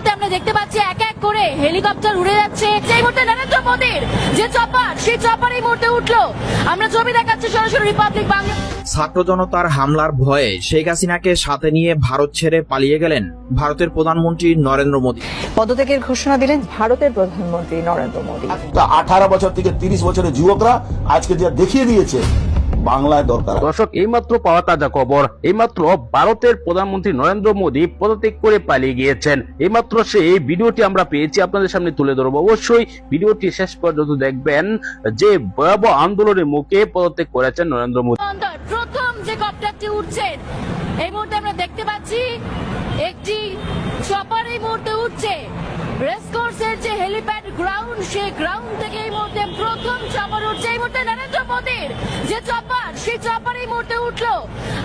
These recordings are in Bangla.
মুহূর্তে আমরা দেখতে পাচ্ছি এক এক করে হেলিকপ্টার উড়ে যাচ্ছে। এই মুহূর্তে নরেন্দ্র মোদীর যে চপার, সেই চপার এই মুহূর্তে উঠলো। আমরা ছবি দেখাচ্ছি সরাসরি রিপাবলিক বাংলা। ছাত্র জনতার হামলার ভয়ে শেখ হাসিনাকে সাথে নিয়ে ভারত ছেড়ে পালিয়ে গেলেন ভারতের প্রধানমন্ত্রী নরেন্দ্র মোদী। পদত্যাগের ঘোষণা দিলেন ভারতের প্রধানমন্ত্রী নরেন্দ্র মোদী। 18 বছর থেকে 30 বছরের যুবকরা আজকে যা দেখিয়ে দিয়েছে বাংলায় দরকার। দর্শক, এইমাত্র পাওয়া তাজা খবর, এইমাত্র ভারতের প্রধানমন্ত্রী নরেন্দ্র মোদী পদত্যাগ করে পালিয়ে গিয়েছেন। এইমাত্র সেই ভিডিওটি আমরা পেয়েছি, আপনাদের সামনে তুলে ধরবো। অবশ্যই ভিডিওটি শেষ পর্যন্ত দেখবেন যে ভয়াবহ আন্দোলনের মুখে পদত্যাগ করেছেন নরেন্দ্র মোদী। প্রথম যে কপ্টারটি উঠছেন এই মুহূর্তে আমরা দেখতে পাচ্ছি একটি চপার এই মুহূর্তে উঠছে। রেসকোর্সের যে হেলিপ্যাড গ্রাউন্ড, সেই গ্রাউন্ড থেকে এই মুহূর্তে প্রথম চপার উঠছে। এই মুহূর্তে নরেন্দ্র মোদীর যে চপার, সেই চপার এই মুহূর্তে উঠলো।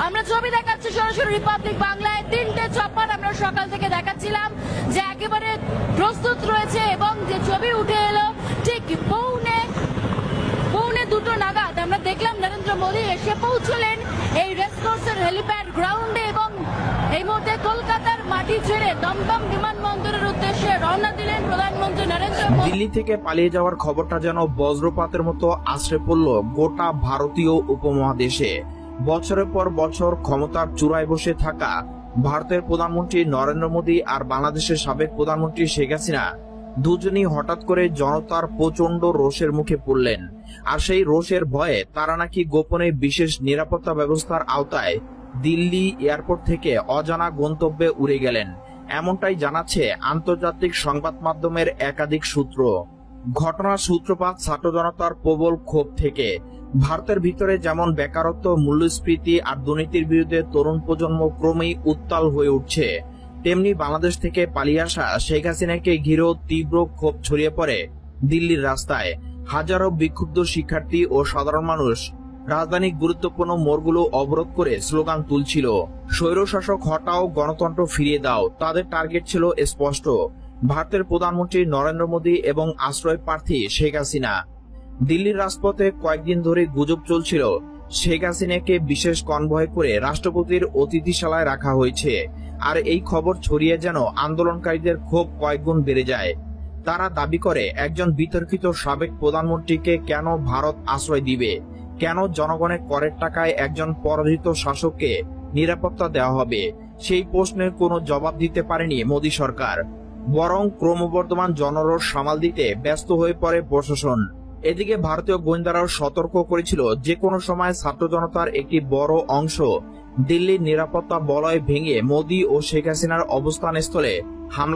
আমরা ছবি দেখাচ্ছি সরাসরি রিপাবলিক বাংলায়। 3টে চপার আমরা সকাল থেকে দেখাচ্ছিলাম যে একেবারে প্রস্তুত রয়েছে, এবং যে ছবি উঠে এলো ঠিক পৌনে 2টো নাগাদ আমরা দেখলাম নরেন্দ্র মোদী এসে পৌঁছলেন এই রেসকোর্সের হেলিপ্যাড গ্রাউন্ডে, এবং এই মুহূর্তে কলকাতার মাটি ছেড়ে দমদম বিমানবন্দরের উদ্দেশ্যে রওনা দিলেন প্রধানমন্ত্রী নরেন্দ্র মোদী। দিল্লি থেকে পালিয়ে যাওয়ার খবরটা যেন বজ্রপাতের মতো আশ্রে পড়ল গোটা ভারতীয় উপমহাদেশে। বছরের পর বছর ক্ষমতার চূড়ায় বসে থাকা ভারতের প্রধানমন্ত্রী নরেন্দ্র মোদী আর বাংলাদেশের সাবেক প্রধানমন্ত্রী শেখ হাসিনা দুজনই হঠাৎ করে জনতার প্রচন্ড রোষের মুখে পড়লেন। আর সেই রোষের ভয়ে তারা নাকি গোপনে বিশেষ নিরাপত্তা ব্যবস্থার আওতায় দিল্লি এয়ারপোর্ট থেকে অজানা গন্তব্যে উড়ে গেলেন, এমনটাই জানাচ্ছে আন্তর্জাতিক সংবাদ মাধ্যমের একাধিক সূত্র। ঘটনার সূত্রপাত ছাত্র জনতার প্রবল ক্ষোভ থেকে। ভারতের ভিতরে যেমন বেকারত্ব, মূল্যস্ফীতি আর দুর্নীতির বিরুদ্ধে তরুণ প্রজন্ম ক্রমেই উত্তাল হয়ে উঠছে, তেমনি বাংলাদেশ থেকে পালিয়ে আসা শেখ হাসিনাকে ঘিরেও তীব্র ক্ষোভ ছড়িয়ে পড়ে দিল্লির রাস্তায়। হাজারো বিক্ষুব্ধ শিক্ষার্থী ও সাধারণ মানুষ রাজধানীর গুরুত্বপূর্ণ মোড়গুলো অবরোধ করে স্লোগান তুলছিল। স্বৈরশাসক হটাও, গণতন্ত্র ফিরিয়ে দাও। তাদের টার্গেট ছিল স্পষ্ট, ভারতের প্রধানমন্ত্রী নরেন্দ্র মোদী এবং আশ্রয় প্রার্থী শেখ হাসিনা। দিল্লির রাজপথে কয়েকদিন ধরে গুজব চলছিল শেখ হাসিনাকে বিশেষ কনভয় করে রাষ্ট্রপতির অতিথিশালায় রাখা হয়েছে। আর এই খবর ছড়িয়ে যেন আন্দোলনকারীদের ক্ষোভ কয়েকগুণ বেড়ে যায়। তারা দাবি করে একজন বিতর্কিত সাবেক প্রধানমন্ত্রীকে কেন ভারত আশ্রয় দিবে, কেন জনগণের করের টাকায় একজন পরাজিত শাসককে নিরাপত্তা দেওয়া হবে। সেই প্রশ্নের কোনো জবাব দিতে পারেনি মোদী সরকার, বরং ক্রমবর্ধমান জনরোষ সামাল দিতে ব্যস্ত হয়ে পড়ে প্রশাসন। এদিকে ভারতীয় গোয়েন্দারাও সতর্ক করেছিল যে কোনো সময় ছাত্র জনতার একটি বড় অংশ দিল্লির নিরাপত্তা বলয় ভেঙে মোদী ও শেখ হাসিনার অবস্থানস্থলে হামলা